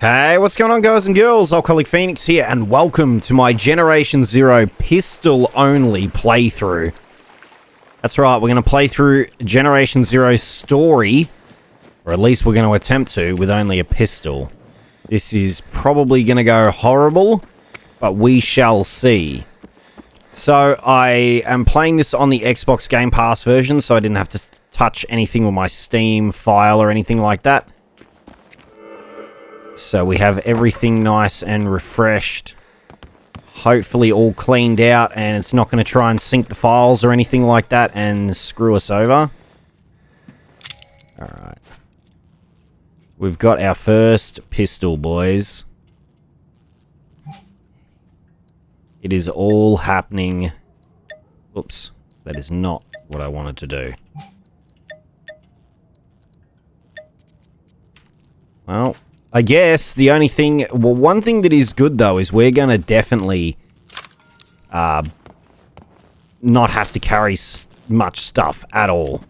Hey, what's going on, guys and girls? Alcoholic Phoenix here, and welcome to my Generation Zero pistol-only playthrough. That's right, we're going to play through Generation Zero's story, or at least we're going to attempt to, with only a pistol. This is probably going to go horrible, but we shall see. So, I am playing this on the Xbox Game Pass version, so I didn't have to touch anything with my Steam file or anything like that. So we have everything nice and refreshed. Hopefully all cleaned out and it's not going to try and sync the files or anything like that and screw us over. Alright. We've got our first pistol, boys. It is all happening. Oops. That is not what I wanted to do. Well, I guess the only thing... Well, one thing that is good, though, is we're going to definitely not have to carry much stuff at all.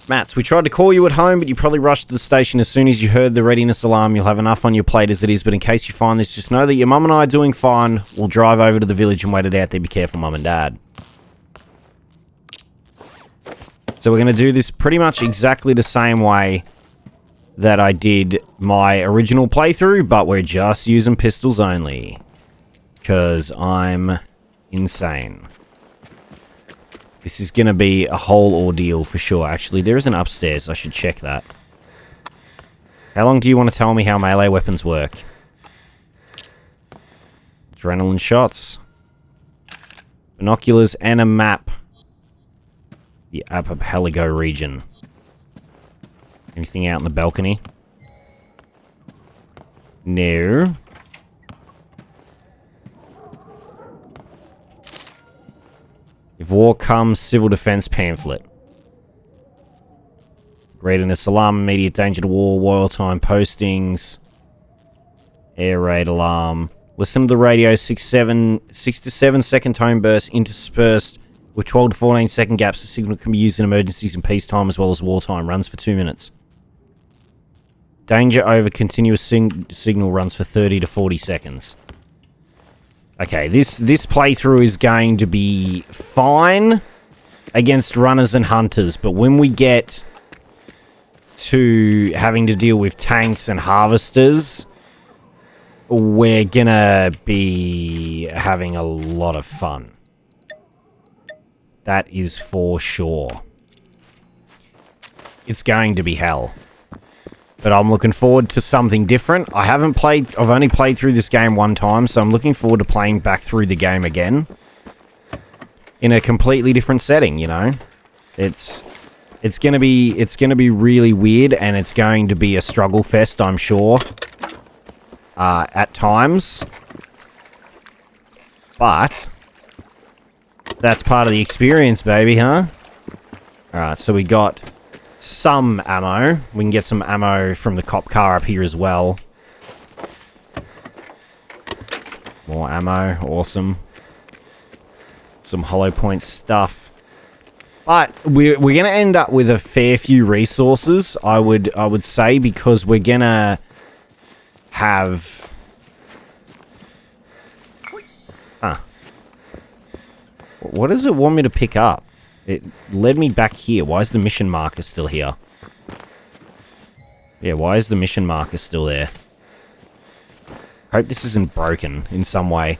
Mats, we tried to call you at home, but you probably rushed to the station as soon as you heard the readiness alarm. You'll have enough on your plate as it is, but in case you find this, just know that your mum and I are doing fine. We'll drive over to the village and wait it out there. Be careful, mum and dad. So we're going to do this pretty much exactly the same way that I did my original playthrough, but we're just using pistols only. Because I'm insane. This is going to be a whole ordeal for sure. Actually, there is an upstairs. I should check that. How long do you want to tell me how melee weapons work? Adrenaline shots. Binoculars and a map. The archipelago region. Anything out in the balcony? No. If war comes, civil defense pamphlet. Readiness alarm, immediate danger to war, wartime postings. Air raid alarm. Listen to the radio, 6 to 7 second tone bursts interspersed with 12 to 14 second gaps. The signal can be used in emergencies and peacetime as well as wartime. Runs for 2 minutes. Danger over continuous signal runs for 30 to 40 seconds. Okay, this playthrough is going to be fine against runners and hunters, but when we get to having to deal with tanks and harvesters, we're gonna be having a lot of fun. That is for sure. It's going to be hell. But I'm looking forward to something different. I've only played through this game one time, so I'm looking forward to playing back through the game again. In a completely different setting, you know? It's gonna be really weird, and it's going to be a struggle fest, I'm sure. At times. But that's part of the experience, baby, huh? Alright, so we got some ammo. We can get some ammo from the cop car up here as well. More ammo, awesome. Some hollow point stuff. But we're gonna end up with a fair few resources, I would say, because we're gonna have... What does it want me to pick up? It led me back here. Why is the mission marker still here? Yeah, why is the mission marker still there? Hope this isn't broken in some way.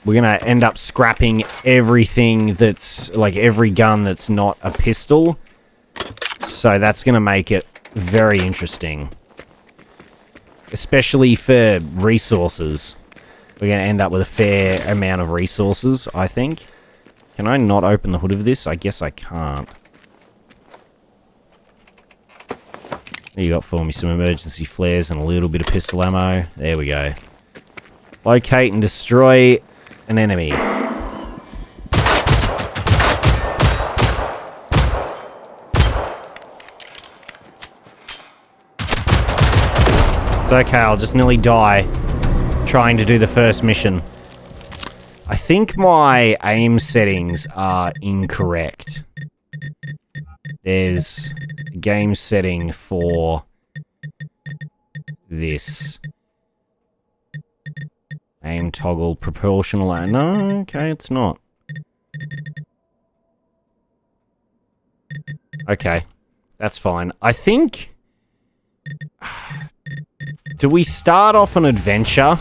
We're gonna end up scrapping everything that's... like, every gun that's not a pistol. So that's gonna make it very interesting. Especially for resources. We're going to end up with a fair amount of resources, I think. Can I not open the hood of this? I guess I can't. You got for me some emergency flares and a little bit of pistol ammo. There we go. Locate and destroy an enemy. It's okay, I'll just nearly die trying to do the first mission. I think my aim settings are incorrect. There's game setting for this. Aim toggle proportional. No, okay, it's not. Okay, that's fine. I think... Do we start off an adventure?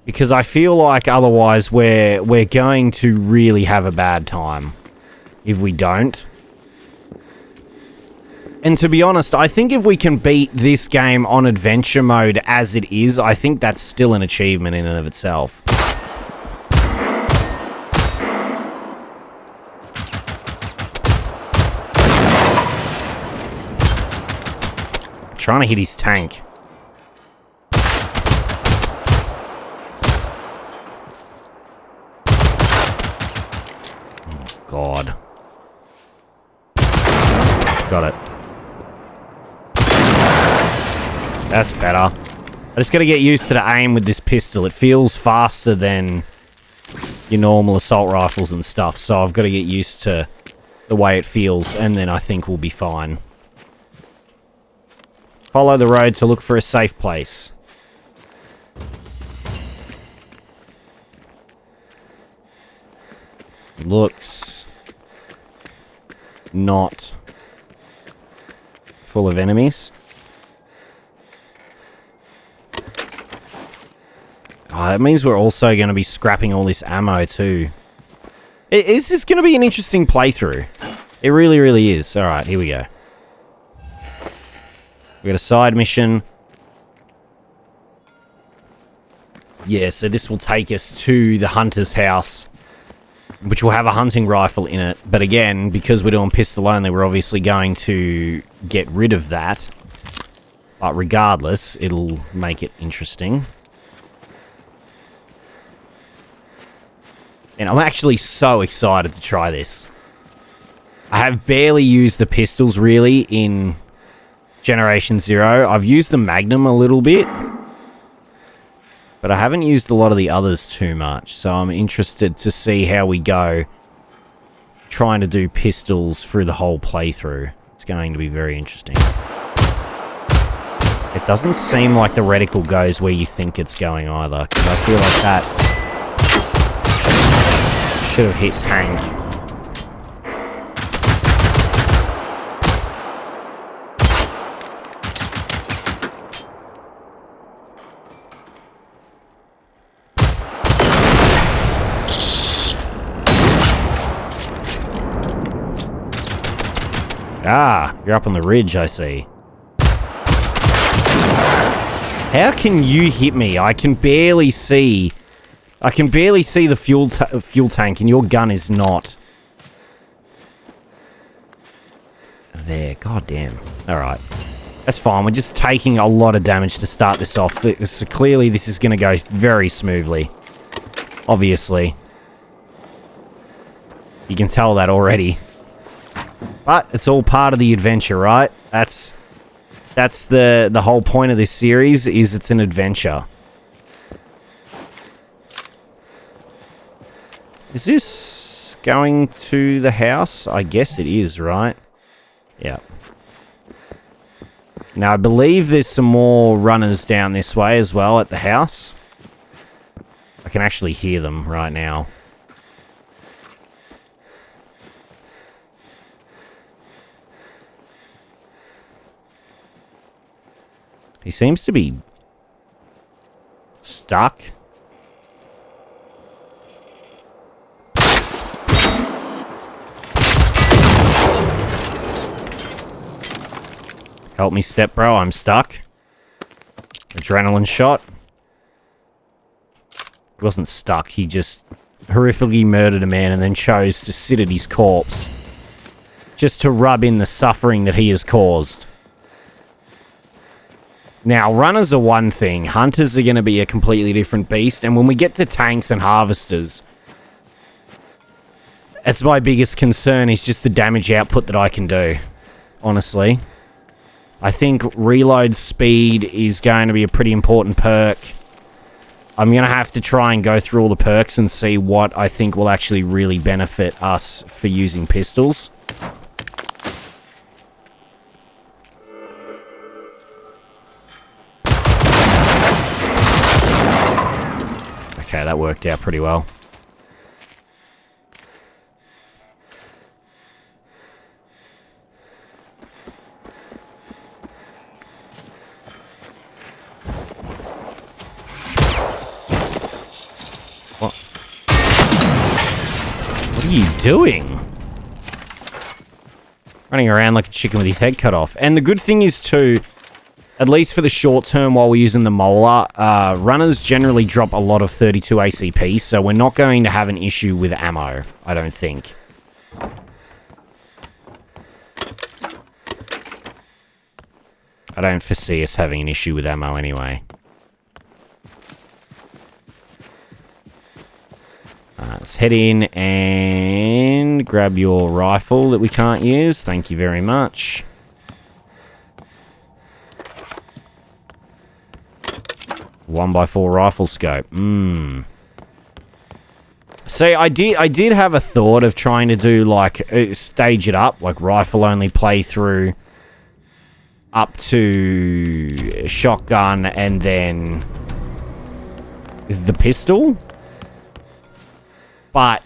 Because I feel like otherwise we're going to really have a bad time if we don't. And to be honest, I think if we can beat this game on adventure mode as it is, I think that's still an achievement in and of itself. Trying to hit his tank. Oh, God. Got it. That's better. I just gotta get used to the aim with this pistol. It feels faster than your normal assault rifles and stuff, so I've got to get used to the way it feels, and then I think we'll be fine. Follow the road to look for a safe place. Looks not full of enemies. Oh, that means we're also going to be scrapping all this ammo too. This is going to be an interesting playthrough. It really, really is. Alright, here we go. We got a side mission. Yeah, so this will take us to the hunter's house, which will have a hunting rifle in it. But again, because we're doing pistol only, we're obviously going to get rid of that. But regardless, it'll make it interesting. And I'm actually so excited to try this. I have barely used the pistols, really, in Generation 0. I've used the Magnum a little bit, but I haven't used a lot of the others too much, so I'm interested to see how we go trying to do pistols through the whole playthrough. It's going to be very interesting. It doesn't seem like the reticle goes where you think it's going either, because I feel like that should have hit tank. Ah, you're up on the ridge, I see. How can you hit me? I can barely see the fuel tank, and your gun is not there. God damn. Alright. That's fine. We're just taking a lot of damage to start this off. So clearly this is going to go very smoothly. Obviously. You can tell that already. But it's all part of the adventure, right? That's the whole point of this series, is it's an adventure. Is this going to the house? I guess it is, right? Yeah. Now, I believe there's some more runners down this way as well at the house. I can actually hear them right now. He seems to be stuck. Help me, step bro, I'm stuck. Adrenaline shot. He wasn't stuck, he just horrifically murdered a man and then chose to sit at his corpse. Just to rub in the suffering that he has caused. Now, runners are one thing. Hunters are going to be a completely different beast. And when we get to tanks and harvesters, that's my biggest concern, is just the damage output that I can do. Honestly. I think reload speed is going to be a pretty important perk. I'm going to have to try and go through all the perks and see what I think will actually really benefit us for using pistols. that worked out pretty well. What are you doing? Running around like a chicken with his head cut off. And the good thing is too, at least for the short term while we're using the molar, runners generally drop a lot of 32 ACP, so we're not going to have an issue with ammo, I don't think. I don't foresee us having an issue with ammo anyway. Let's head in and grab your rifle that we can't use. Thank you very much. One by 4 rifle scope. See, I did have a thought of trying to do like stage it up, like rifle only playthrough up to shotgun and then the pistol. But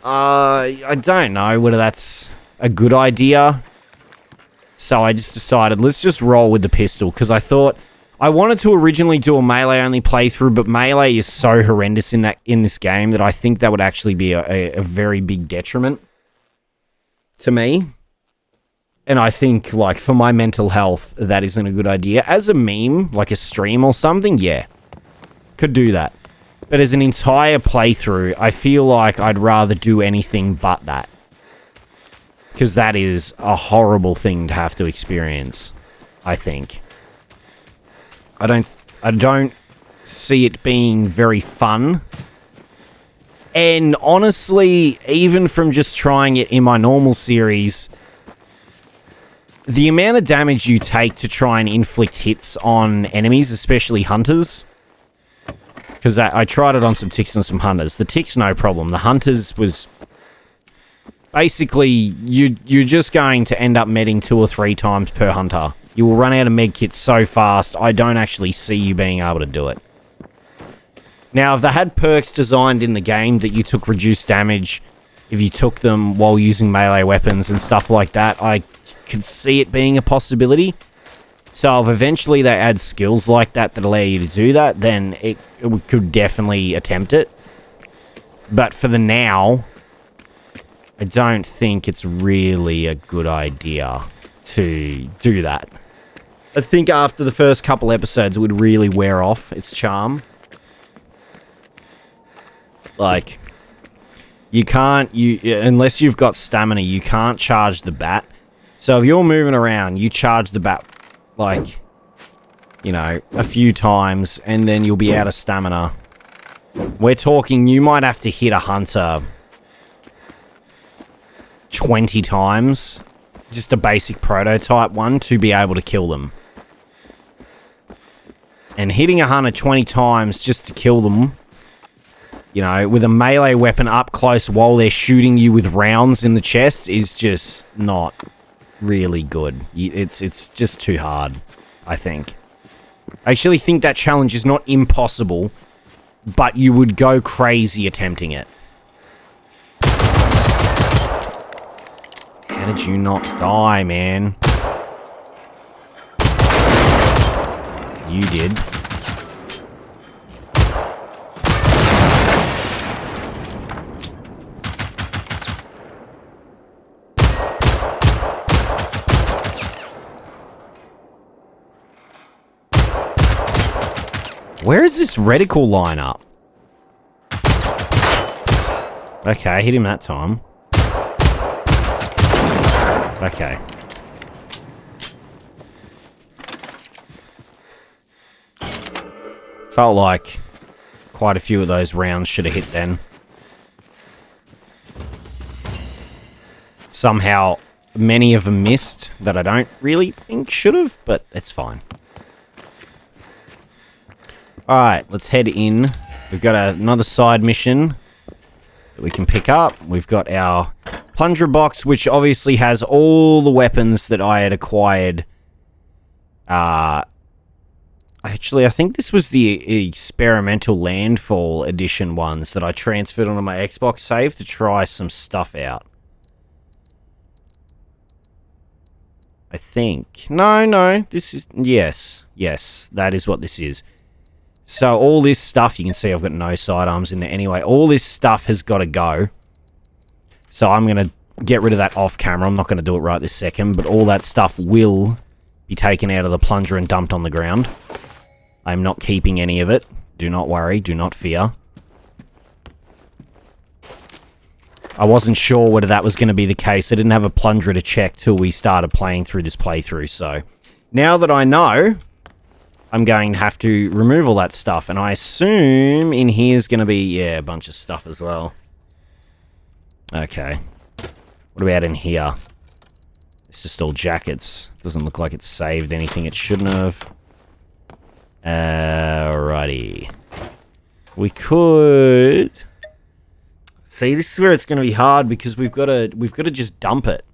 I don't know whether that's a good idea. So I just decided, let's just roll with the pistol. Because I thought, I wanted to originally do a melee-only playthrough, but melee is so horrendous in this game that I think that would actually be a very big detriment to me. And I think, like, for my mental health, that isn't a good idea. As a meme, like a stream or something, yeah. Could do that. But as an entire playthrough, I feel like I'd rather do anything but that. Because that is a horrible thing to have to experience, I think. I don't see it being very fun. And honestly, even from just trying it in my normal series, the amount of damage you take to try and inflict hits on enemies, especially hunters, because I tried it on some ticks and some hunters. The ticks, no problem. The hunters was basically you're just going to end up medding 2 or 3 times per hunter. You will run out of med kits so fast, I don't actually see you being able to do it. Now, if they had perks designed in the game that you took reduced damage if you took them while using melee weapons and stuff like that, I could see it being a possibility. So if eventually they add skills like that that allow you to do that, then it could definitely attempt it. But for the now, I don't think it's really a good idea to do that. I think after the first couple episodes, it would really wear off its charm. Like, you can't, unless you've got stamina, you can't charge the bat. So if you're moving around, you charge the bat, like, you know, a few times, and then you'll be out of stamina. We're talking, you might have to hit a hunter 20 times, just a basic prototype one, to be able to kill them. And hitting a hunter 20 times just to kill them, you know, with a melee weapon up close while they're shooting you with rounds in the chest is just not really good. It's just too hard, I think. I actually think that challenge is not impossible, but you would go crazy attempting it. How did you not die, man? You did. Where is this reticle line up? Okay, I hit him that time. Okay. Felt like quite a few of those rounds should have hit then. Somehow, many of them missed that I don't really think should have, but it's fine. Alright, let's head in. We've got another side mission that we can pick up. We've got our plunger box, which obviously has all the weapons that I had acquired. I Actually, I think this was the experimental landfall edition ones that I transferred onto my Xbox save to try some stuff out. I think. No, this is... Yes, that is what this is. So all this stuff, you can see I've got no sidearms in there anyway. All this stuff has got to go. So I'm going to get rid of that off camera. I'm not going to do it right this second, but all that stuff will be taken out of the plunger and dumped on the ground. I'm not keeping any of it. Do not worry. Do not fear. I wasn't sure whether that was going to be the case. I didn't have a plunger to check till we started playing through this playthrough. So now that I know, I'm going to have to remove all that stuff. And I assume in here is going to be, yeah, a bunch of stuff as well. Okay. What about in here? It's just all jackets. Doesn't look like it's saved anything it shouldn't have. Alrighty. We could... See, this is where it's going to be hard because we've got to just dump it.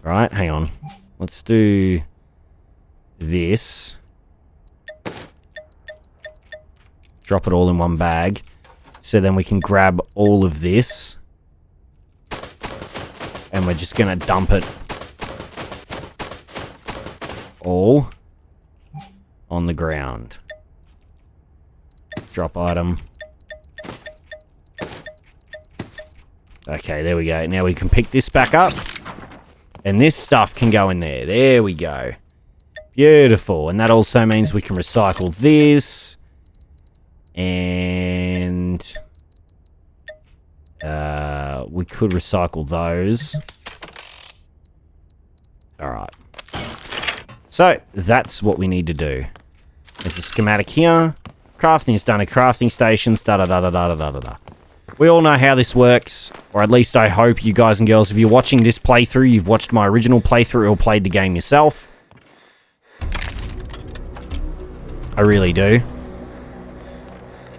Right, hang on. Let's do this. Drop it all in one bag. So then we can grab all of this. And we're just going to dump it all on the ground. Drop item. Okay, there we go. Now we can pick this back up. And this stuff can go in there. There we go. Beautiful. And that also means we can recycle this. And... we could recycle those. Alright. So, that's what we need to do. There's a schematic here. Crafting is done at crafting stations. Da-da-da-da-da-da-da-da. We all know how this works. Or at least I hope you guys and girls, if you're watching this playthrough, you've watched my original playthrough or played the game yourself. I really do.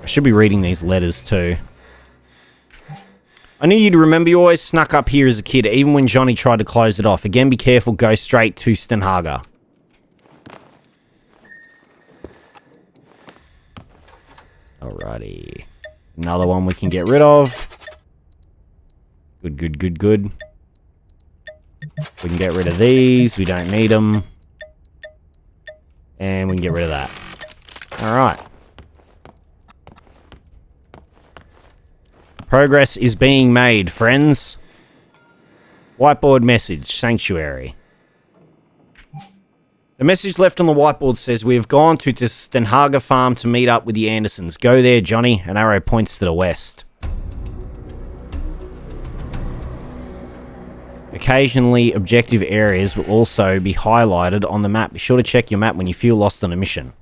I should be reading these letters too. I need you to remember you always snuck up here as a kid, even when Johnny tried to close it off. Again, be careful, go straight to Stenhaga. Alrighty. Another one we can get rid of. Good, good, good, good. We can get rid of these. We don't need them. And we can get rid of that. Alright. Progress is being made, friends. Whiteboard message, Sanctuary. The message left on the whiteboard says, we have gone to Stenhaga Farm to meet up with the Andersons. Go there, Johnny. An arrow points to the west. Occasionally, objective areas will also be highlighted on the map. Be sure to check your map when you feel lost on a mission.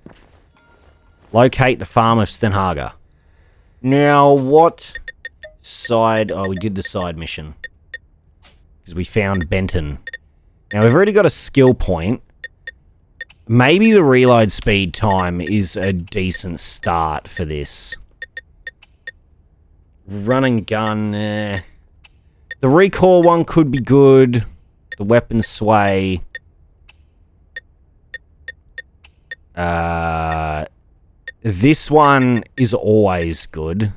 Locate the farm of Stenhaga. Now, what side... Oh, we did the side mission. Because we found Benton. Now, we've already got a skill point. Maybe the reload speed time is a decent start for this. Run and gun, The recoil one could be good. The weapon sway. This one is always good.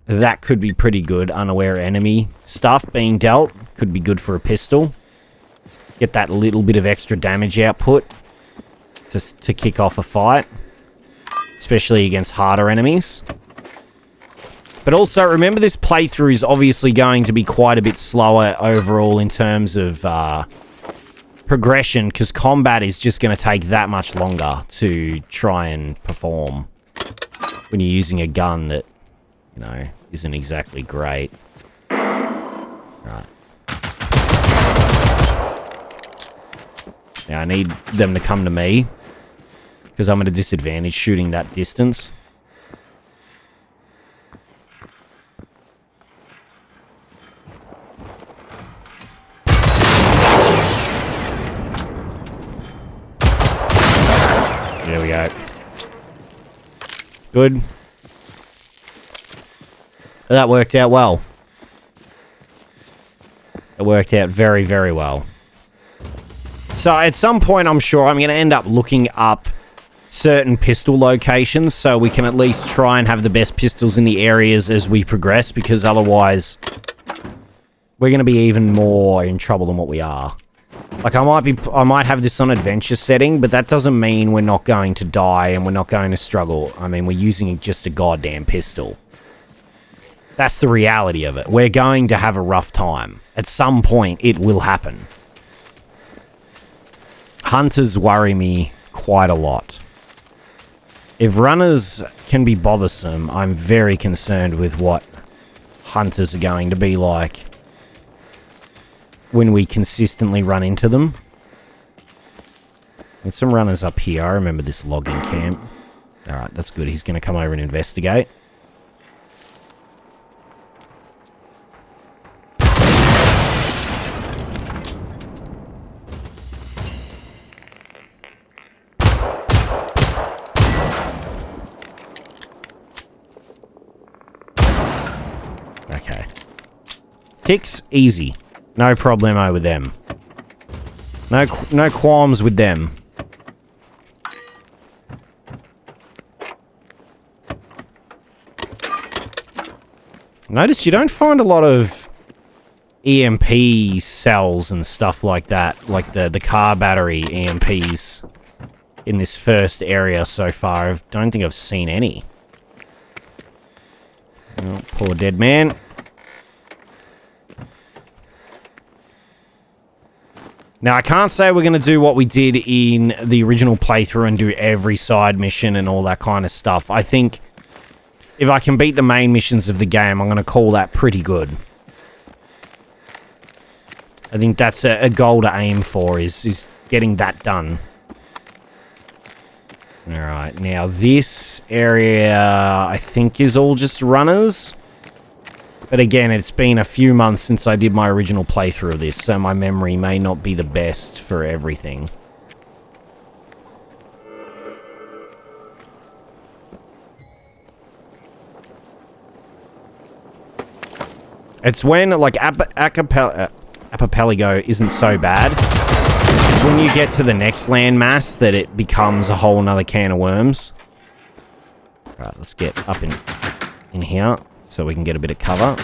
That could be pretty good. Unaware enemy stuff being dealt. Could be good for a pistol. Get that little bit of extra damage output to kick off a fight. Especially against harder enemies. But also, remember this playthrough is obviously going to be quite a bit slower overall in terms of progression, because combat is just going to take that much longer to try and perform when you're using a gun that, you know, isn't exactly great. Right. Now, I need them to come to me, because I'm at a disadvantage shooting that distance. There we go. Good. That worked out well. It worked out very, very well. So at some point, I'm sure I'm going to end up looking up certain pistol locations so we can at least try and have the best pistols in the areas as we progress, because otherwise we're going to be even more in trouble than what we are. Like, I might have this on adventure setting, but that doesn't mean we're not going to die and we're not going to struggle. I mean, we're using just a goddamn pistol. That's the reality of it. We're going to have a rough time. At some point, it will happen. Hunters worry me quite a lot. If runners can be bothersome, I'm very concerned with what hunters are going to be like when we consistently run into them. There's some runners up here. I remember this logging camp. Alright, that's good. He's going to come over and investigate. Okay. Ticks, easy. No problemo with them. No qualms with them. Notice you don't find a lot of EMP cells and stuff like that, like the car battery EMPs in this first area so far. I don't think I've seen any. Oh, poor dead man. Now, I can't say we're going to do what we did in the original playthrough and do every side mission and all that kind of stuff. I think if I can beat the main missions of the game, I'm going to call that pretty good. I think that's a goal to aim for, is getting that done. Alright, now this area, I think, is all just runners. But again, it's been a few months since I did my original playthrough of this, so my memory may not be the best for everything. It's when, like, Archipelago isn't so bad. It's when you get to the next landmass that it becomes a whole nother can of worms. Alright, let's get up in here so we can get a bit of cover.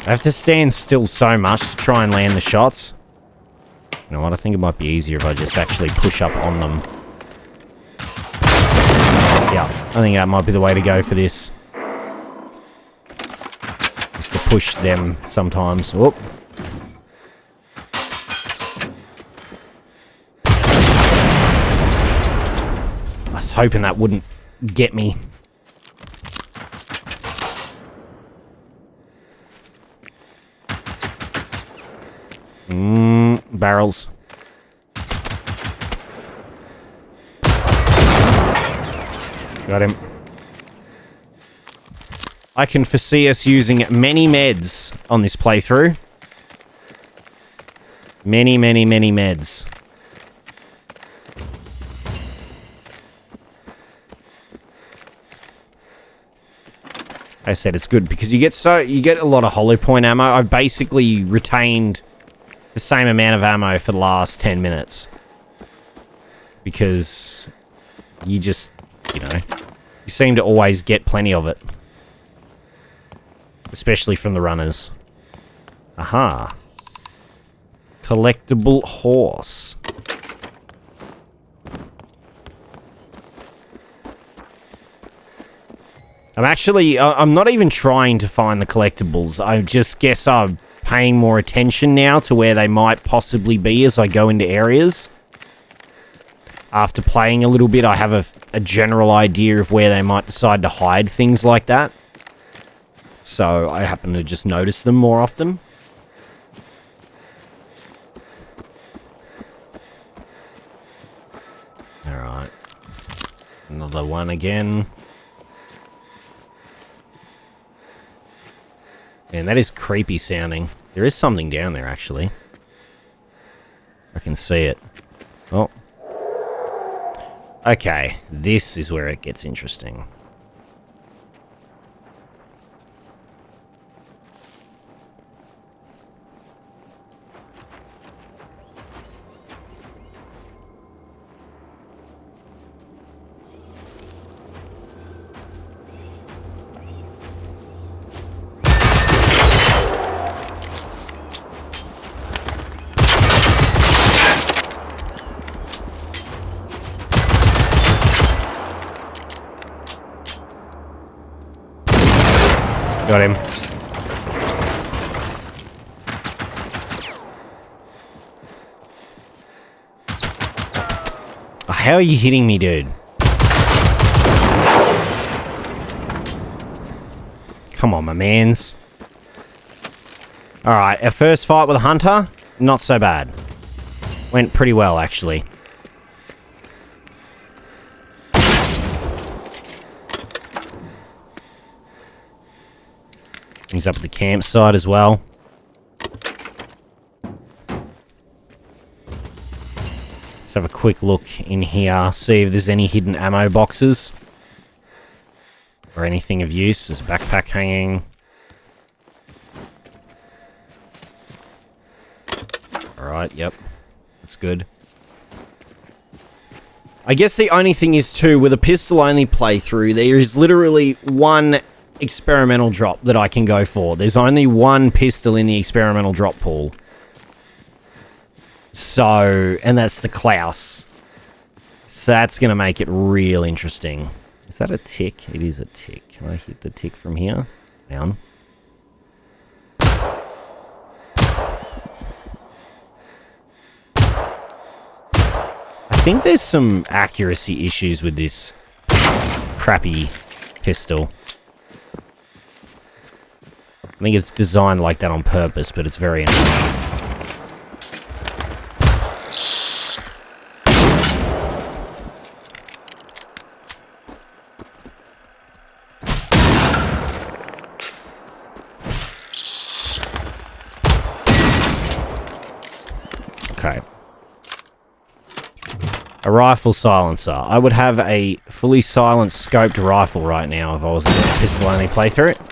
I have to stand still so much to try and land the shots. You know what? I think it might be easier if I just actually push up on them. Yeah, I think that might be the way to go for this. Just to push them sometimes. Whoop. I was hoping that wouldn't get me. Barrels. Got him. I can foresee us using many meds on this playthrough. Many meds. I said it's good because you get a lot of hollow point ammo. I've basically retained the same amount of ammo for the last 10 minutes. Because you just, you know, you seem to always get plenty of it. Especially from the runners. Aha. Collectible horse. I'm not even trying to find the collectibles. I just guess I'm paying more attention now to where they might possibly be as I go into areas. After playing a little bit, I have a general idea of where they might decide to hide things like that. So I happen to just notice them more often. Alright. Another one again. Man, that is creepy sounding. There is something down there, actually. I can see it. Oh. Okay, this is where it gets interesting. Got him. How are you hitting me, dude? Come on, my mans. Alright, our first fight with a hunter, not so bad. Went pretty well, actually. He's up at the campsite as well. Let's have a quick look in here, see if there's any hidden ammo boxes. Or anything of use. There's a backpack hanging. Alright, yep. That's good. I guess the only thing is, too, with a pistol-only playthrough, there is literally one experimental drop that I can go for. There's only one pistol in the experimental drop pool. So, and that's the Klaus. So that's going to make it real interesting. Is that a tick? It is a tick. Can I hit the tick from here? Down. I think there's some accuracy issues with this crappy pistol. I think it's designed like that on purpose, but it's very annoying. Okay. A rifle silencer. I would have a fully silenced scoped rifle right now if I was in a pistol-only playthrough.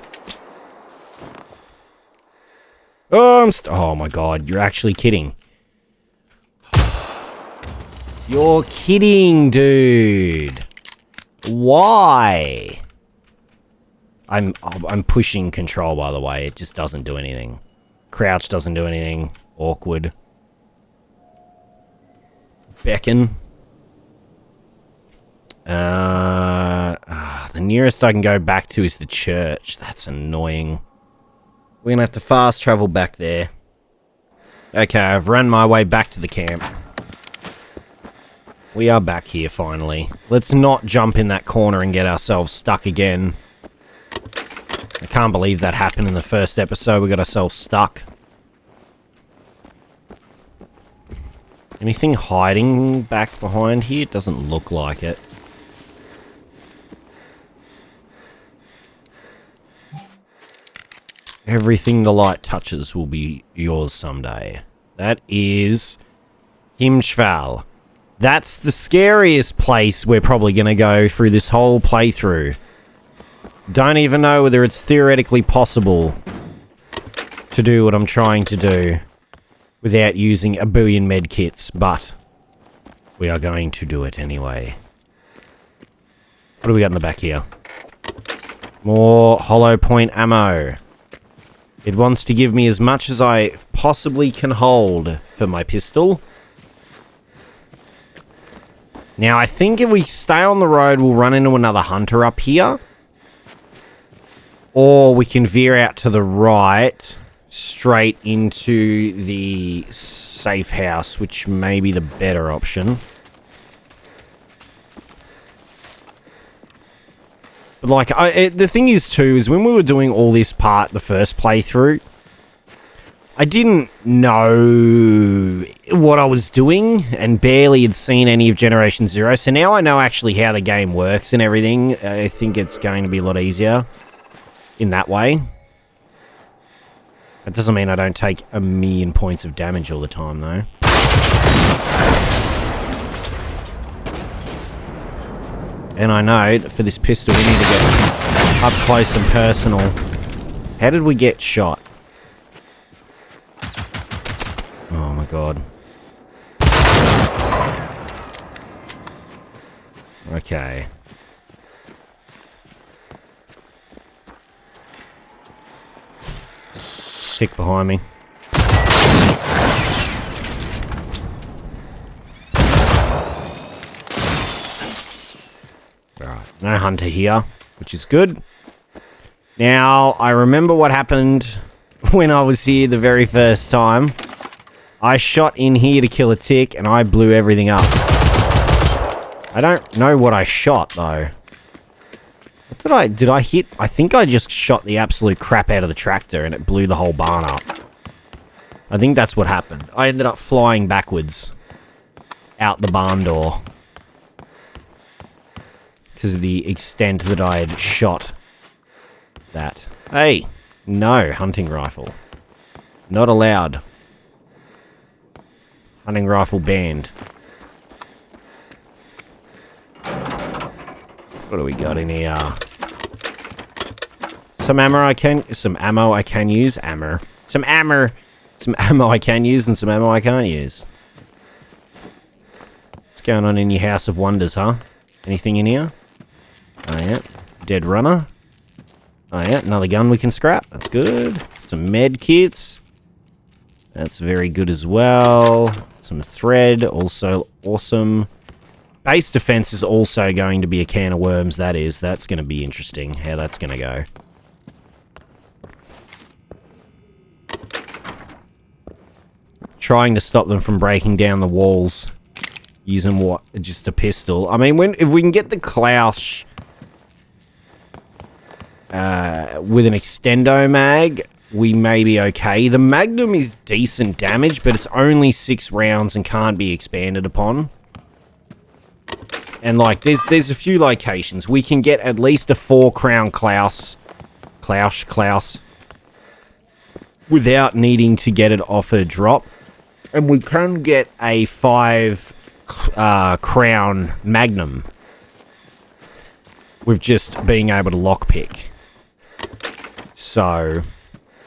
Oh my god, you're actually kidding. You're kidding, dude. Why? I'm pushing control, by the way. It just doesn't do anything. Crouch doesn't do anything. Awkward. Beckon. The nearest I can go back to is the church. That's annoying. We're going to have to fast travel back there. Okay, I've run my way back to the camp. We are back here, finally. Let's not jump in that corner and get ourselves stuck again. I can't believe that happened in the first episode. We got ourselves stuck. Anything hiding back behind here? It doesn't look like it. Everything the light touches will be yours someday. That is Himschval. That's the scariest place we're probably going to go through this whole playthrough. Don't even know whether it's theoretically possible to do what I'm trying to do without using a billion medkits, but we are going to do it anyway. What do we got in the back here? More hollow point ammo. It wants to give me as much as I possibly can hold for my pistol. Now, I think if we stay on the road, we'll run into another hunter up here. Or we can veer out to the right, straight into the safe house, which may be the better option. But, like, the thing is, too, is when we were doing all this part, the first playthrough, I didn't know what I was doing and barely had seen any of Generation Zero. So now I know actually how the game works and everything. I think it's going to be a lot easier in that way. That doesn't mean I don't take 1,000,000 points of damage all the time, though. And I know that for this pistol, we need to get up close and personal. How did we get shot? Oh my god. Okay. Tick behind me. Alright, no hunter here, which is good. Now, I remember what happened when I was here the very first time. I shot in here to kill a tick, and I blew everything up. I don't know what I shot, though. What did I hit? I think I just shot the absolute crap out of the tractor, and it blew the whole barn up. I think that's what happened. I ended up flying backwards out the barn door. Because of the extent that I had shot that. Hey! No, hunting rifle. Not allowed. Hunting rifle banned. What do we got in here? Some ammo I can use. Some ammo I can use, and some ammo I can't use. What's going on in your house of wonders, huh? Anything in here? Oh yeah. Dead runner. Oh yeah, another gun we can scrap. That's good. Some med kits. That's very good as well. Some thread, also awesome. Base defense is also going to be a can of worms, that is. That's going to be interesting, how that's going to go. Trying to stop them from breaking down the walls. Using what? Just a pistol. I mean, if we can get the Klaus with an extendo mag, we may be okay. The Magnum is decent damage, but it's only 6 rounds and can't be expanded upon. And, like, there's a few locations. We can get at least a 4-crown Klaus. Without needing to get it off a drop. And we can get a 5-crown Magnum. With just being able to lockpick. So,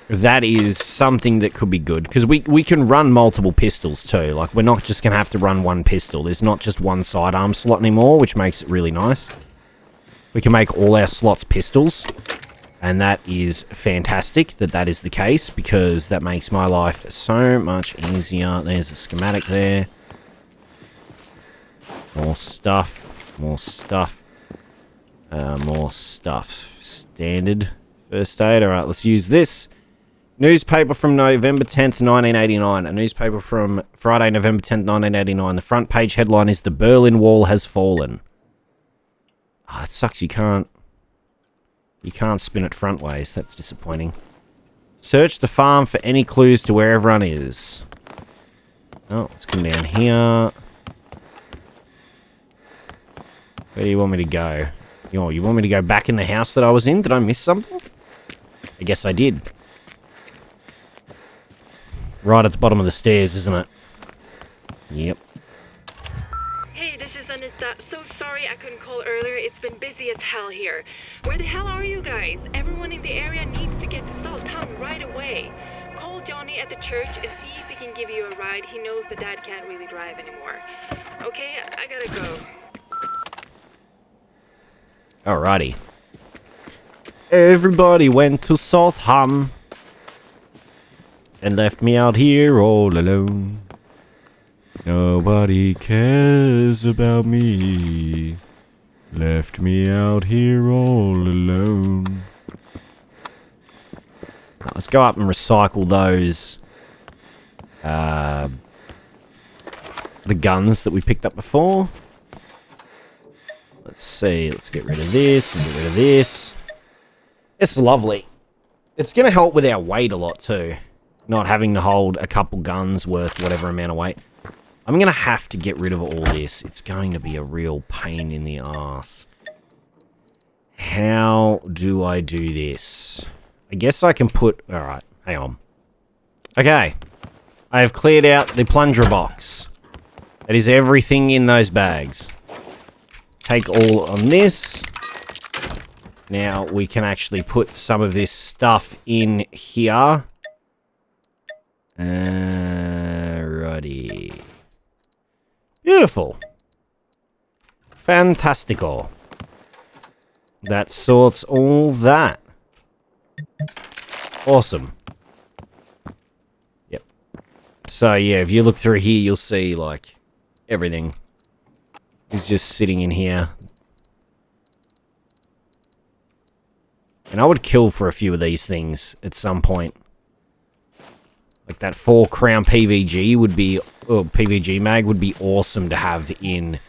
that is something that could be good. Because we can run multiple pistols too. Like, we're not just going to have to run one pistol. There's not just one sidearm slot anymore, which makes it really nice. We can make all our slots pistols. And that is fantastic that is the case, because that makes my life so much easier. There's a schematic there. More stuff. More stuff. More stuff. Standard first aid. Alright, let's use this. Newspaper from November 10th, 1989. A newspaper from Friday, November 10th, 1989. The front page headline is "The Berlin Wall Has Fallen." Ah, it sucks you can't spin it front ways. That's disappointing. Search the farm for any clues to where everyone is. Oh, let's come down here. Where do you want me to go? You want me to go back in the house that I was in? Did I miss something? I guess I did. Right at the bottom of the stairs, isn't it? Yep. Hey, this is Anissa. So sorry I couldn't call earlier. It's been busy as hell here. Where the hell are you guys? Everyone in the area needs to get to Sultan right away. Call Johnny at the church and see if he can give you a ride. He knows the dad can't really drive anymore. Okay, I gotta go. Alrighty. Everybody went to Sultan and left me out here all alone. Nobody cares about me. Left me out here all alone. Let's go up and recycle those the guns that we picked up before. Let's see, let's get rid of this and get rid of this. It's lovely. It's going to help with our weight a lot too. Not having to hold a couple guns worth whatever amount of weight. I'm going to have to get rid of all this. It's going to be a real pain in the ass. How do I do this? I guess I can put... Alright, hang on. Okay. I have cleared out the plunger box. That is everything in those bags. Take all on this. Now we can actually put some of this stuff in here. Righty. Beautiful. Fantastical. That sorts all that. Awesome. Yep. So yeah, if you look through here, you'll see like everything is just sitting in here. And I would kill for a few of these things at some point. Like that 4 crown PVG would be, or PVG mag would be awesome to have in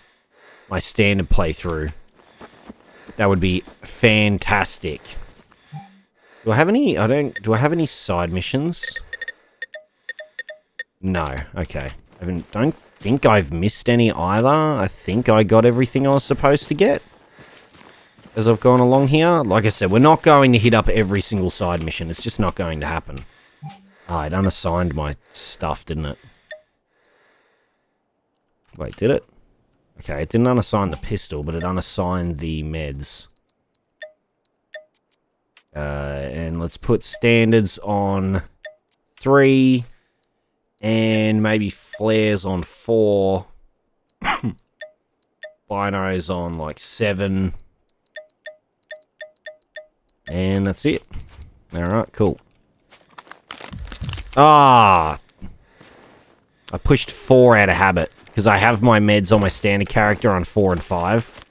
my standard playthrough. That would be fantastic. Do I have any, do I have any side missions? No, okay. Don't think I've missed any either. I think I got everything I was supposed to get as I've gone along here. Like I said, we're not going to hit up every single side mission. It's just not going to happen. Oh, it unassigned my stuff, didn't it? Wait, did it? Okay, it didn't unassign the pistol, but it unassigned the meds. And let's put standards on 3. And maybe flares on 4. Binos on like 7. And that's it. Alright, cool. Ah! I pushed 4 out of habit. Because I have my meds on my standard character on 4 and 5.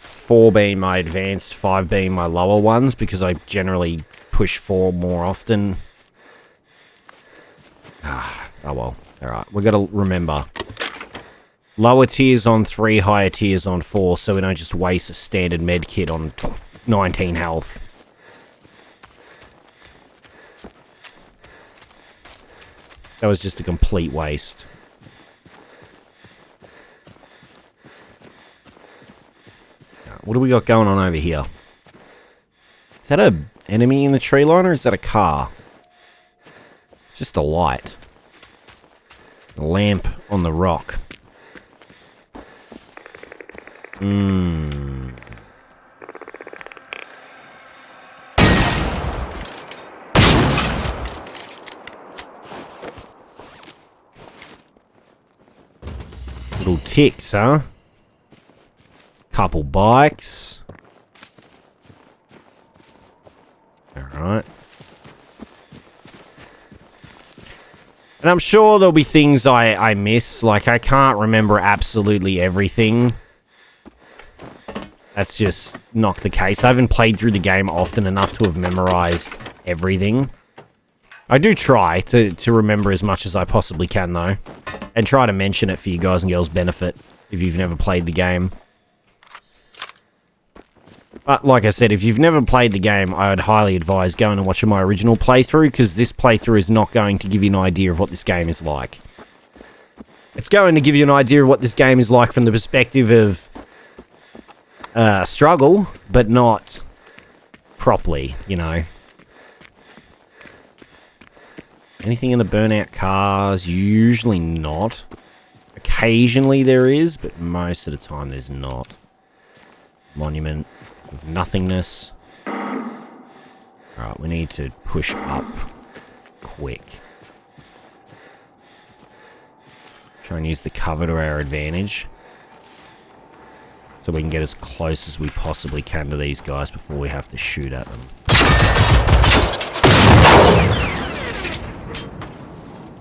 4 being my advanced, 5 being my lower ones. Because I generally push 4 more often. Ah, oh well. Alright, we've got to remember. Lower tiers on 3, higher tiers on 4. So we don't just waste a standard med kit on 19 health. That was just a complete waste. What do we got going on over here? Is that an enemy in the tree line or is that a car? It's just a light. A lamp on the rock. Little ticks, huh? Couple bikes. Alright. And I'm sure there'll be things I miss. Like, I can't remember absolutely everything. That's just not the case. I haven't played through the game often enough to have memorized everything. I do try to remember as much as I possibly can, though. And try to mention it for you guys and girls' benefit if you've never played the game. But like I said, if you've never played the game, I would highly advise going and watching my original playthrough, because this playthrough is not going to give you an idea of what this game is like. It's going to give you an idea of what this game is like from the perspective of struggle, but not properly, you know. Anything in the burnout cars? Usually not. Occasionally there is, but most of the time there's not. Monument of nothingness. Alright, we need to push up quick. Try and use the cover to our advantage. So we can get as close as we possibly can to these guys before we have to shoot at them.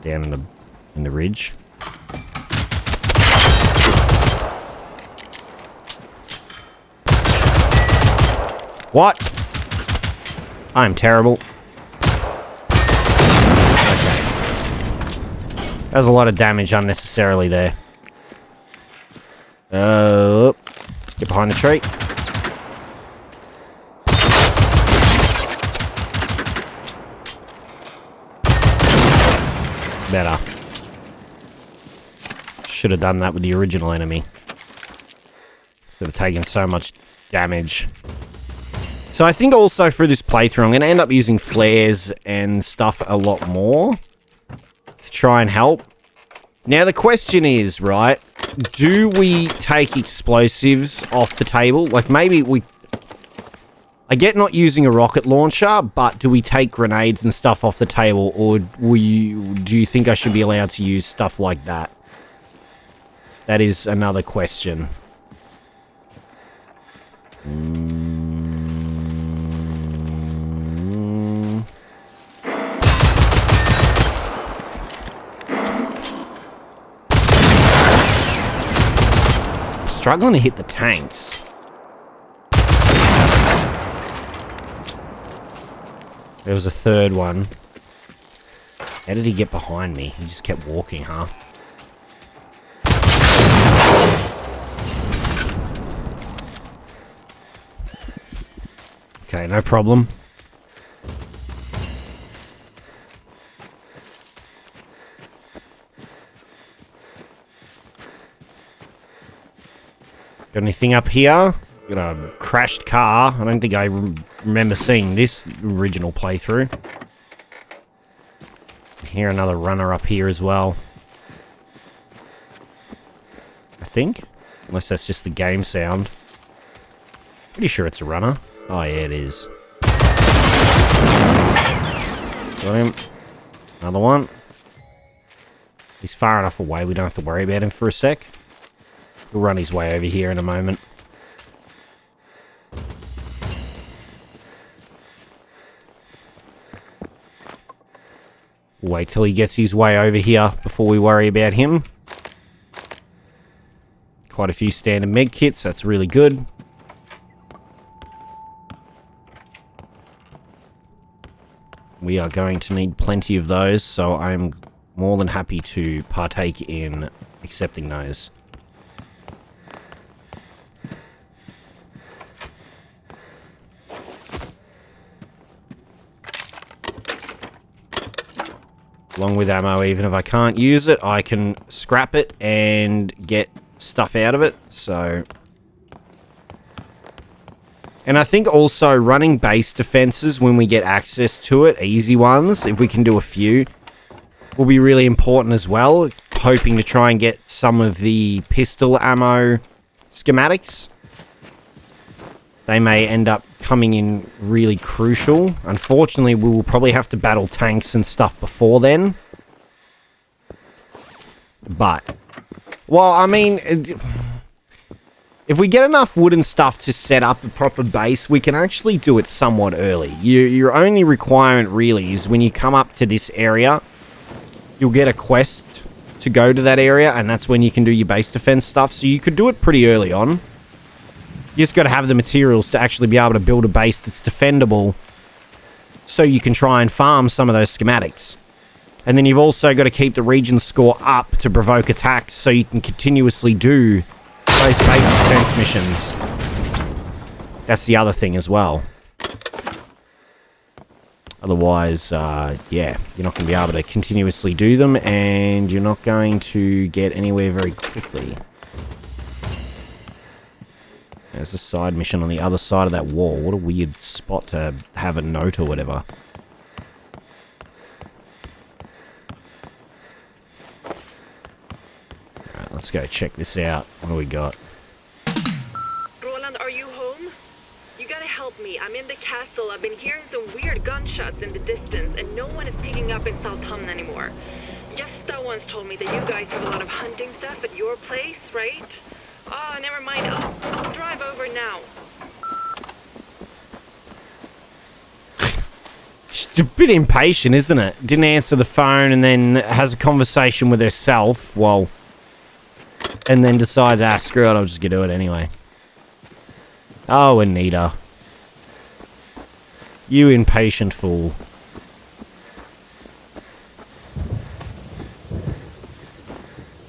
Down in the ridge. What? I'm terrible. Okay. There's a lot of damage unnecessarily there. Get behind the tree. Better. Should have done that with the original enemy. Should have taken so much damage. So I think also for this playthrough, I'm going to end up using flares and stuff a lot more to try and help. Now the question is, right, do we take explosives off the table? Like maybe we... I get not using a rocket launcher, but do we take grenades and stuff off the table, or do you think I should be allowed to use stuff like that? That is another question. Struggling to hit the tanks. There was a third one. How did he get behind me? He just kept walking, huh? Okay, no problem. Got anything up here? Got a crashed car. I don't think I remember seeing this original playthrough. I hear another runner up here as well. I think. Unless that's just the game sound. Pretty sure it's a runner. Oh yeah, it is. Got him. Another one. He's far enough away, we don't have to worry about him for a sec. He'll run his way over here in a moment. Wait till he gets his way over here before we worry about him. Quite a few standard med kits, that's really good. We are going to need plenty of those, so I'm more than happy to partake in accepting those. Along with ammo, even if I can't use it, I can scrap it and get stuff out of it, so... And I think also running base defenses when we get access to it, easy ones, if we can do a few, will be really important as well. Hoping to try and get some of the pistol ammo schematics. They may end up coming in really crucial. Unfortunately, we will probably have to battle tanks and stuff before then. But, well, I mean, if we get enough wooden stuff to set up a proper base, we can actually do it somewhat early. Your only requirement really is when you come up to this area, you'll get a quest to go to that area, and that's when you can do your base defense stuff. So you could do it pretty early on. You just got to have the materials to actually be able to build a base that's defendable so you can try and farm some of those schematics. And then you've also got to keep the region score up to provoke attacks so you can continuously do those base defense missions. That's the other thing as well. Otherwise, yeah, you're not going to be able to continuously do them, and you're not going to get anywhere very quickly. There's a side mission on the other side of that wall. What a weird spot to have a note or whatever. Alright, let's go check this out. What do we got? Roland, are you home? You gotta help me. I'm in the castle. I've been hearing some weird gunshots in the distance, and no one is picking up in Sultan anymore. Gösta once told me that you guys have a lot of hunting stuff at your place, right? Oh, never mind. I'll drive over now. She's a bit impatient, isn't it? Didn't answer the phone and then has a conversation with herself, well, and then decides, screw it, I'll just do it anyway. Oh, Anita. You impatient fool.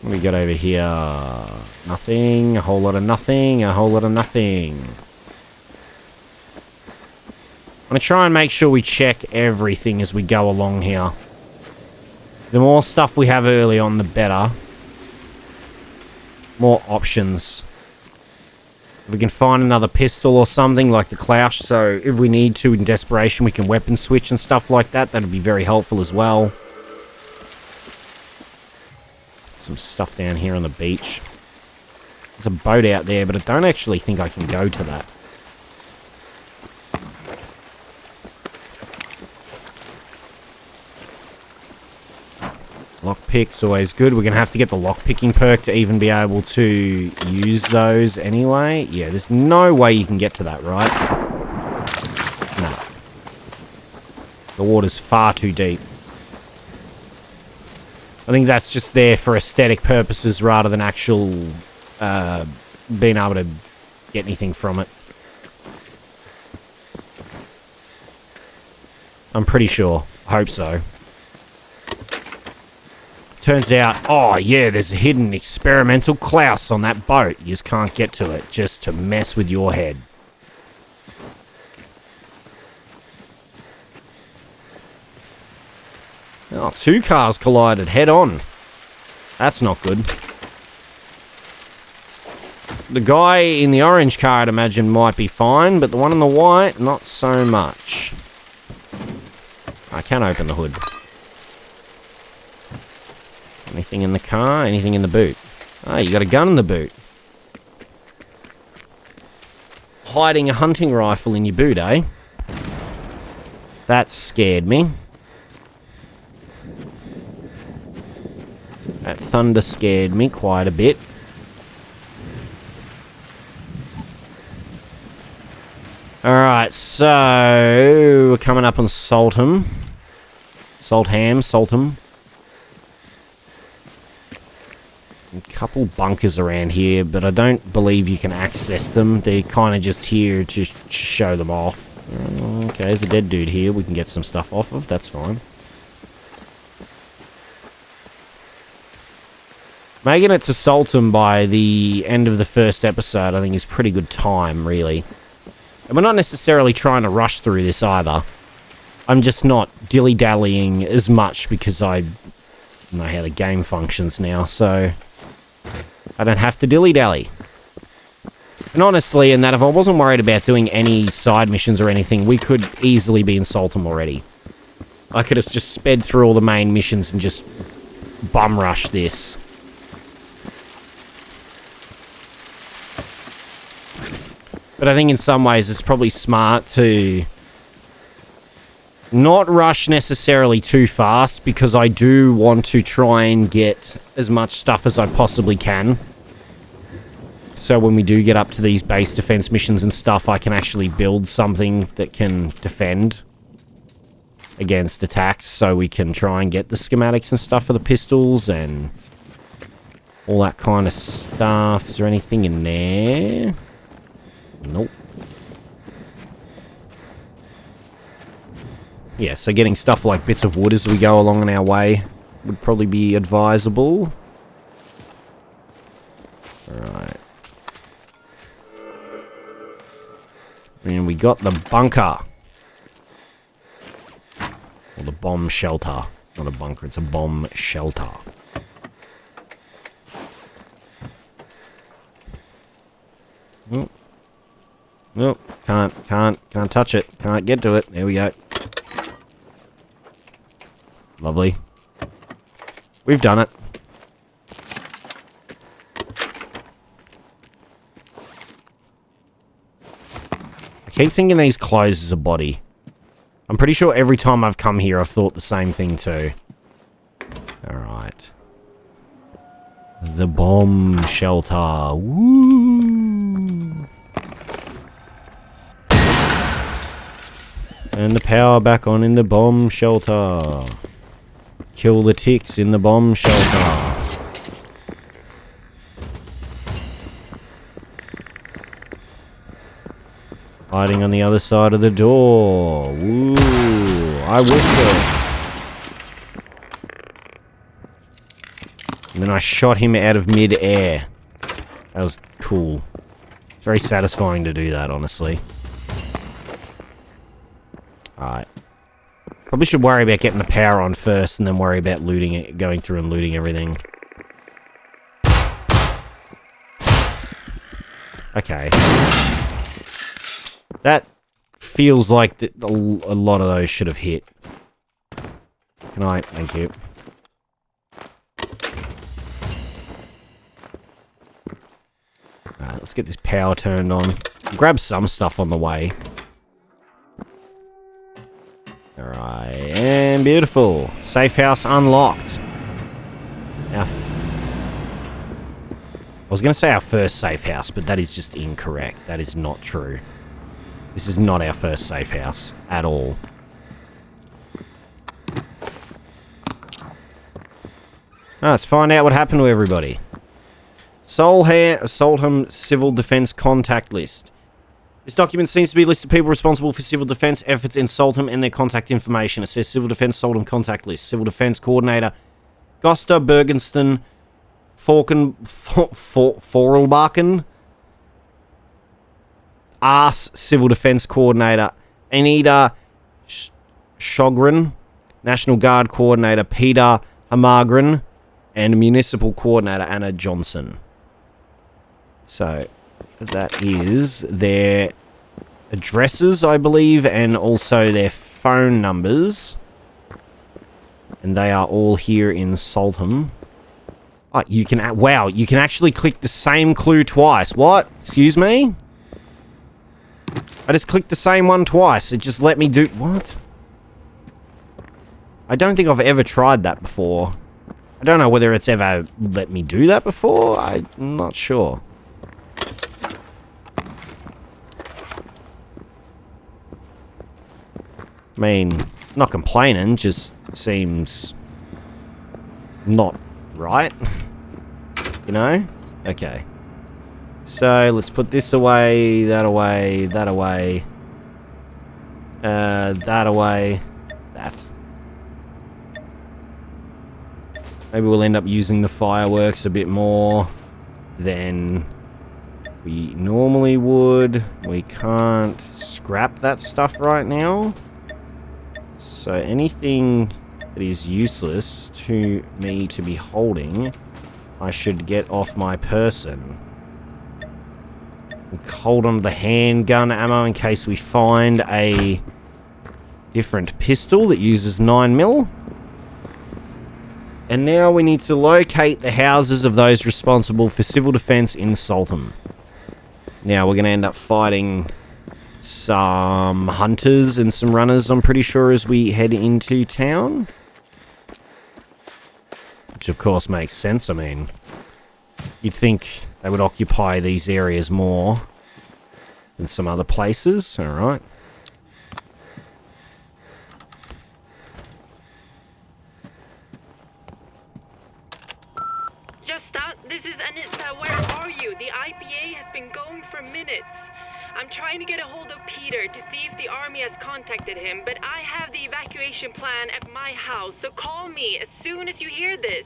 What do we got over here? Nothing, a whole lot of nothing, a whole lot of nothing. I'm going to try and make sure we check everything as we go along here. The more stuff we have early on, the better. More options. If we can find another pistol or something like the Klaus, so if we need to in desperation we can weapon switch and stuff like that, that'd be very helpful as well. Some stuff down here on the beach. There's a boat out there, but I don't actually think I can go to that. Lockpick's always good. We're going to have to get the lockpicking perk to even be able to use those anyway. Yeah, there's no way you can get to that, right? No. The water's far too deep. I think that's just there for aesthetic purposes rather than actual being able to get anything from it. I'm pretty sure. I hope so. Turns out, oh yeah, there's a hidden experimental Klaus on that boat. You just can't get to it, just to mess with your head. Oh, 2 cars collided head on. That's not good. The guy in the orange car, I'd imagine, might be fine, but the one in the white, not so much. I can open the hood. Anything in the car? Anything in the boot? Oh, you got a gun in the boot. Hiding a hunting rifle in your boot, eh? That scared me. That thunder scared me quite a bit. Alright, so we're coming up on Sultan. Sultan. A couple bunkers around here, but I don't believe you can access them. They're kind of just here to show them off. Okay, there's a dead dude here we can get some stuff off of. That's fine. Making it to Sultan by the end of the first episode, I think, is pretty good time, really. And we're not necessarily trying to rush through this either. I'm just not dilly-dallying as much because I know how the game functions now, so I don't have to dilly-dally. And honestly, in that, if I wasn't worried about doing any side missions or anything, we could easily be in Sultan already. I could have just sped through all the main missions and just bum rush this. But I think in some ways it's probably smart to not rush necessarily too fast, because I do want to try and get as much stuff as I possibly can. So when we do get up to these base defense missions and stuff, I can actually build something that can defend against attacks, so we can try and get the schematics and stuff for the pistols and all that kind of stuff. Is there anything in there? Nope. Yeah, so getting stuff like bits of wood as we go along on our way would probably be advisable. Alright. And we got the bunker. Or the bomb shelter. Not a bunker, it's a bomb shelter. Oh. Nope, can't touch it. Can't get to it. There we go. Lovely. We've done it. I keep thinking these clothes is a body. I'm pretty sure every time I've come here I've thought the same thing too. Alright. The bomb shelter. Woo! And the power back on in the bomb shelter. Kill the ticks in the bomb shelter. Hiding on the other side of the door. Woo! I whipped it. And then I shot him out of mid-air. That was cool. It's very satisfying to do that, honestly. Alright. Probably should worry about getting the power on first and then worry about looting it, going through and looting everything. Okay. That feels like a lot of those should have hit. Can I? Thank you. Alright, let's get this power turned on. Grab some stuff on the way. Alright, and beautiful. Safe house unlocked. I was going to say our first safe house, but that is just incorrect. That is not true. This is not our first safe house at all. Let's find out what happened to everybody. Sultan Civil Defense Contact List. This document seems to be a list of people responsible for civil defense efforts in Sultan and their contact information. It says Civil Defense Sultan Contact List. Civil Defense Coordinator Gösta Bergensten Forelbakken. Ars Civil Defense Coordinator Anita Sjogren. National Guard Coordinator Peter Hamagren. And Municipal Coordinator Anna Johnson. So, that is their addresses, I believe, and also their phone numbers. And they are all here in Sultan. Oh, you can... Wow, you can actually click the same clue twice. What? Excuse me? I just clicked the same one twice. It just let me do... What? I don't think I've ever tried that before. I don't know whether it's ever let me do that before. I'm not sure. I mean, not complaining, just seems not right. You know? Okay. So, let's put this away, that away, that away. That away. That. Maybe we'll end up using the fireworks a bit more than we normally would. We can't scrap that stuff right now. So anything that is useless to me to be holding, I should get off my person. Hold on to the handgun ammo in case we find a different pistol that uses 9mm. And now we need to locate the houses of those responsible for civil defense in Sultan. Now we're going to end up fighting some hunters and some runners, I'm pretty sure, as we head into town. Which of course makes sense. I mean, you'd think they would occupy these areas more than some other places. Alright. This is Anissa. Where are you? The IPA has been going for minutes. I'm trying to get a hold of Peter to see if the army has contacted him, but I have the evacuation plan at my house, so call me as soon as you hear this.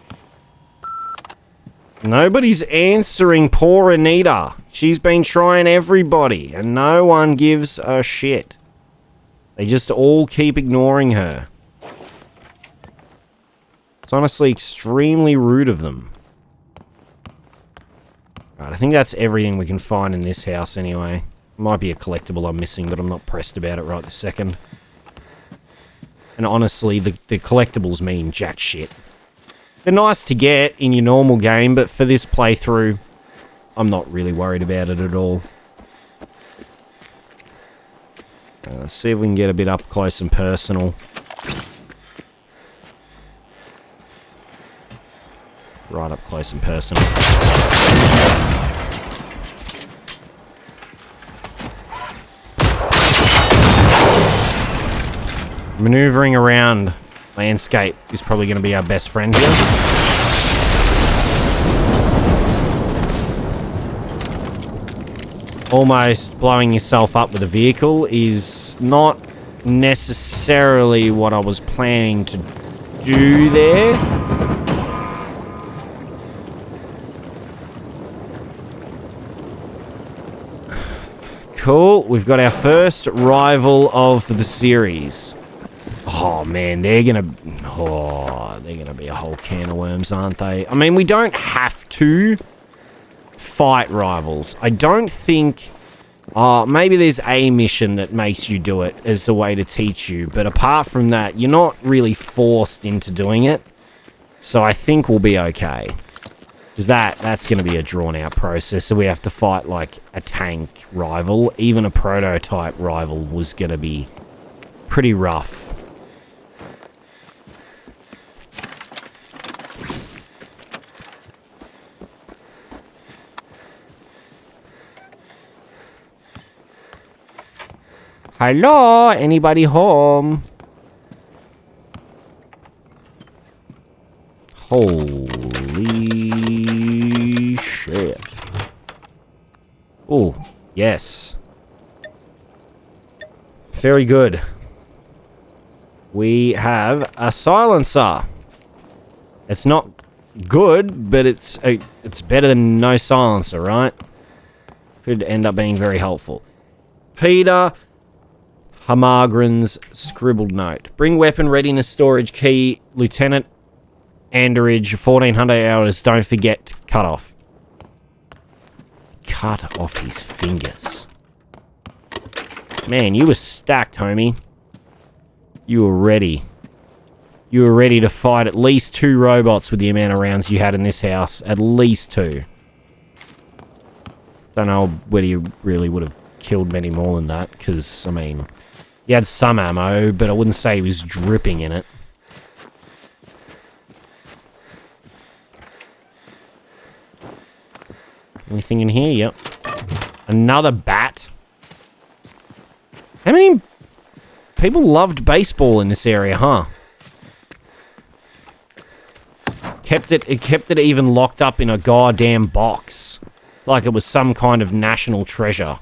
Nobody's answering poor Anita. She's been trying everybody, and no one gives a shit. They just all keep ignoring her. It's honestly extremely rude of them. Right, I think that's everything we can find in this house anyway. Might be a collectible I'm missing, but I'm not pressed about it right this second. And honestly, the collectibles mean jack shit. They're nice to get in your normal game, but for this playthrough, I'm not really worried about it at all. Let's see if we can get a bit up close and personal. Right up close and personal. Maneuvering around landscape is probably going to be our best friend here. Almost blowing yourself up with a vehicle is not necessarily what I was planning to do there. Cool, we've got our first rival of the series. Oh man, they're gonna be a whole can of worms, aren't they? I mean, we don't have to fight rivals. I don't think... maybe there's a mission that makes you do it as a way to teach you. But apart from that, you're not really forced into doing it. So I think we'll be okay. Because that's going to be a drawn-out process. So we have to fight, like, a tank rival. Even a prototype rival was going to be pretty rough. Hello? Anybody home? Holy shit. Oh, yes. Very good. We have a silencer. It's not good, but it's better than no silencer, right? Could end up being very helpful. Peter Hamagren's scribbled note. Bring weapon readiness storage key, Lieutenant Anderidge, 1400 hours. Don't forget, cut off. Cut off his fingers. Man, you were stacked, homie. You were ready. You were ready to fight at least 2 robots with the amount of rounds you had in this house. At least 2. Don't know whether you really would have killed many more than that, because, I mean, he had some ammo, but I wouldn't say he was dripping in it. Anything in here? Yep. Another bat. How many people loved baseball in this area, huh? It kept it even locked up in a goddamn box. Like it was some kind of national treasure.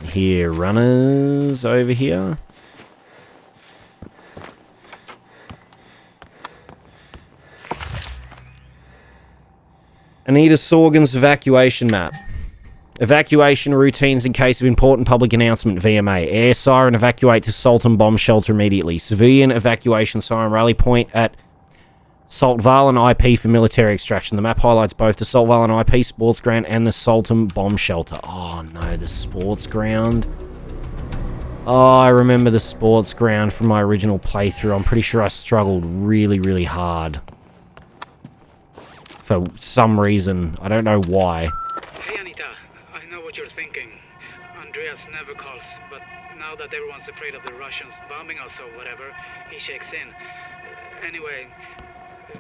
Here, runners over here. Anita Sorgan's evacuation map. Evacuation routines in case of important public announcement, VMA. Air siren, evacuate to Sultan bomb shelter immediately. Civilian evacuation siren, rally point at Saltvalen IP for military extraction. The map highlights both the Saltvalen IP sports ground and the Sultan bomb shelter. Oh no, the sports ground. Oh, I remember the sports ground from my original playthrough. I'm pretty sure I struggled really, really hard. For some reason. I don't know why. Hey Anita, I know what you're thinking. Andreas never calls, but now that everyone's afraid of the Russians bombing us or whatever, he shakes in. Anyway,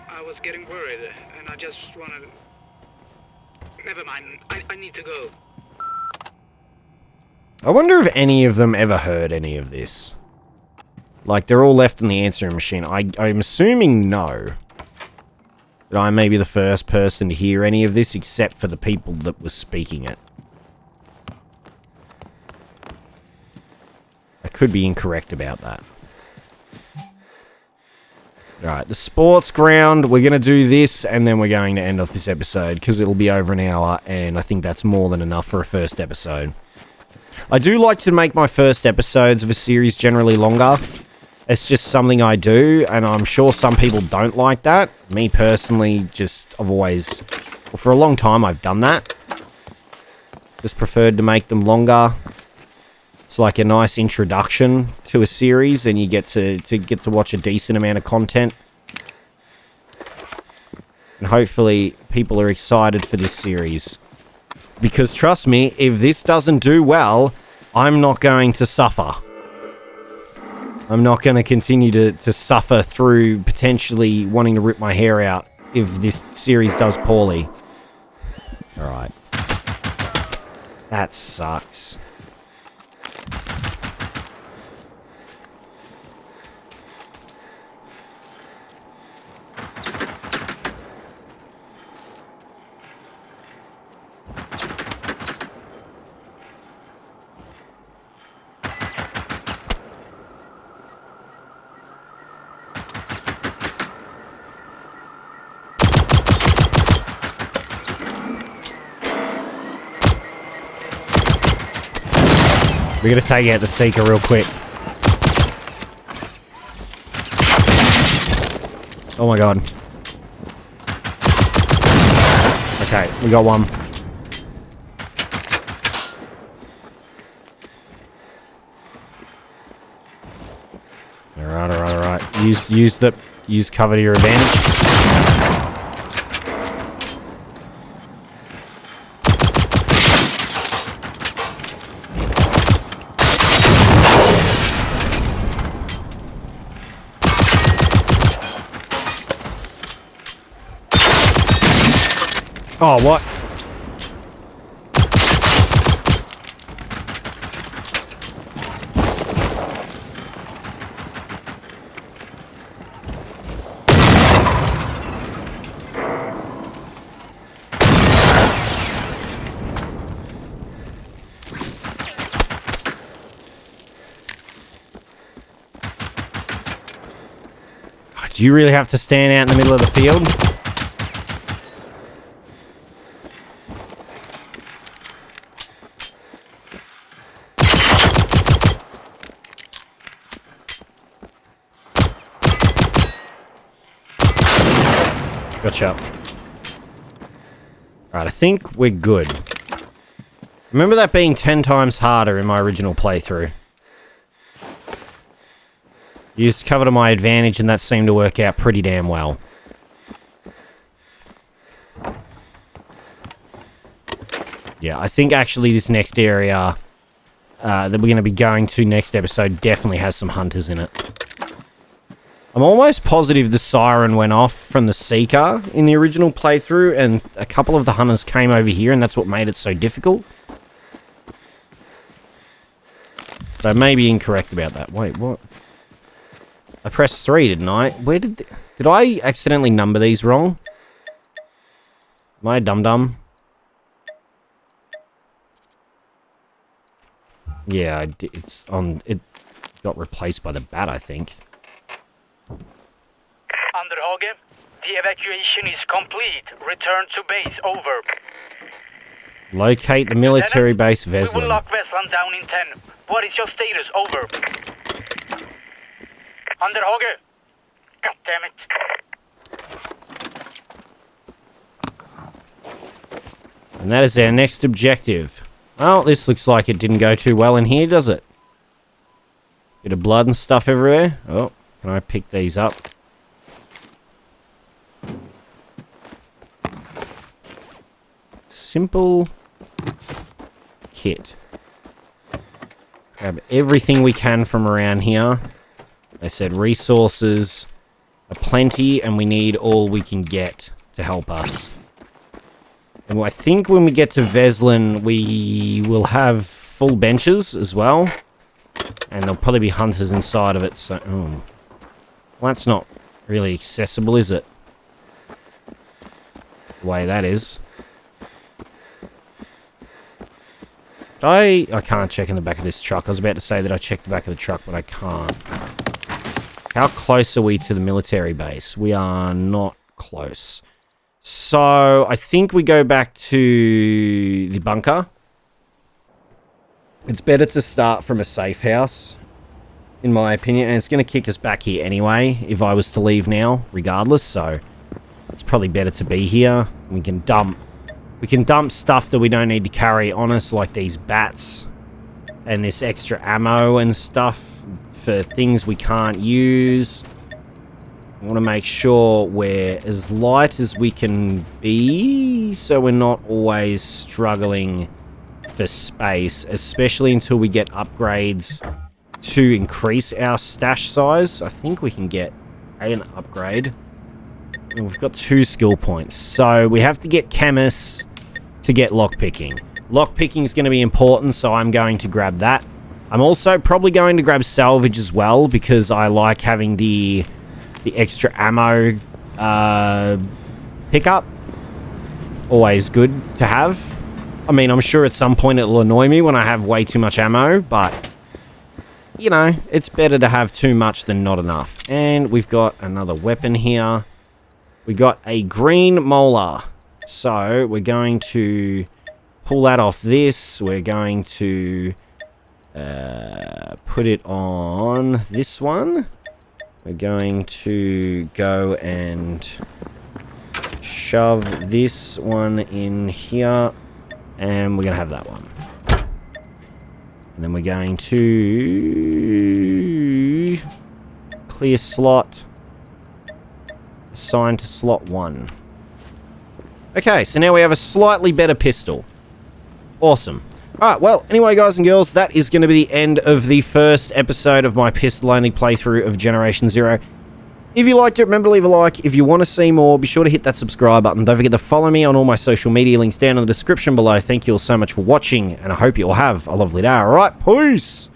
I was getting worried, and I just wanted... Never mind, I need to go. I wonder if any of them ever heard any of this. Like, they're all left in the answering machine. I'm assuming no. That I may be the first person to hear any of this, except for the people that were speaking it. I could be incorrect about that. Alright, the sports ground, we're going to do this, and then we're going to end off this episode, because it'll be over an hour, and I think that's more than enough for a first episode. I do like to make my first episodes of a series generally longer. It's just something I do, and I'm sure some people don't like that. Me personally, I've always... Well, for a long time, I've done that. Just preferred to make them longer. It's like a nice introduction to a series, and you get to watch a decent amount of content. And hopefully, people are excited for this series. Because trust me, if this doesn't do well, I'm not going to suffer. I'm not going to continue to suffer through potentially wanting to rip my hair out if this series does poorly. Alright. That sucks. We're gonna take out the Seeker real quick. Oh my god. Okay, we got one. Alright. Use cover to your advantage. Oh, what? Do you really have to stand out in the middle of the field? Gotcha. Right, I think we're good. Remember that being 10 times harder in my original playthrough. Used cover to my advantage, and that seemed to work out pretty damn well. Yeah, I think actually this next area that we're going to be going to next episode definitely has some hunters in it. I'm almost positive the siren went off from the Seeker in the original playthrough, and a couple of the hunters came over here, and that's what made it so difficult. But I may be incorrect about that. Wait, what? I pressed 3, didn't I? Where did I accidentally number these wrong? Am I a dum-dum? Yeah, I did. It got replaced by the bat, I think. Underhage, the evacuation is complete. Return to base, over. Locate the military base, Veslin. We will lock Veslin down in 10. What is your status, over? Underhage! God damn it. And that is our next objective. Well, this looks like it didn't go too well in here, does it? Bit of blood and stuff everywhere. Oh, can I pick these up? Simple kit. Grab everything we can from around here. They said resources are plenty, and we need all we can get to help us. And I think when we get to Veslin, we will have full benches as well. And there'll probably be hunters inside of it, so... well, that's not really accessible, is it? The way that is. I can't check in the back of this truck. I was about to say that I checked the back of the truck, but I can't. How close are we to the military base? We are not close. So, I think we go back to the bunker. It's better to start from a safe house, in my opinion. And it's going to kick us back here anyway, if I was to leave now, regardless. So, it's probably better to be here. We can dump stuff that we don't need to carry on us, like these bats and this extra ammo and stuff for things we can't use. I want to make sure we're as light as we can be, so we're not always struggling for space, especially until we get upgrades to increase our stash size. I think we can get an upgrade. And we've got 2 skill points, so we have to get chemists to get lockpicking. Lockpicking is going to be important, so I'm going to grab that. I'm also probably going to grab salvage as well, because I like having the extra ammo pickup. Always good to have. I mean, I'm sure at some point it'll annoy me when I have way too much ammo, but, you know, it's better to have too much than not enough. And we've got another weapon here. We got a green molar. So, we're going to pull that off this. We're going to put it on this one. We're going to go and shove this one in here, and we're going to have that one. And then we're going to clear slot, assign to slot 1. Okay, so now we have a slightly better pistol. Awesome. Alright, well, anyway, guys and girls, that is going to be the end of the first episode of my pistol-only playthrough of Generation Zero. If you liked it, remember to leave a like. If you want to see more, be sure to hit that subscribe button. Don't forget to follow me on all my social media links down in the description below. Thank you all so much for watching, and I hope you all have a lovely day. Alright, peace!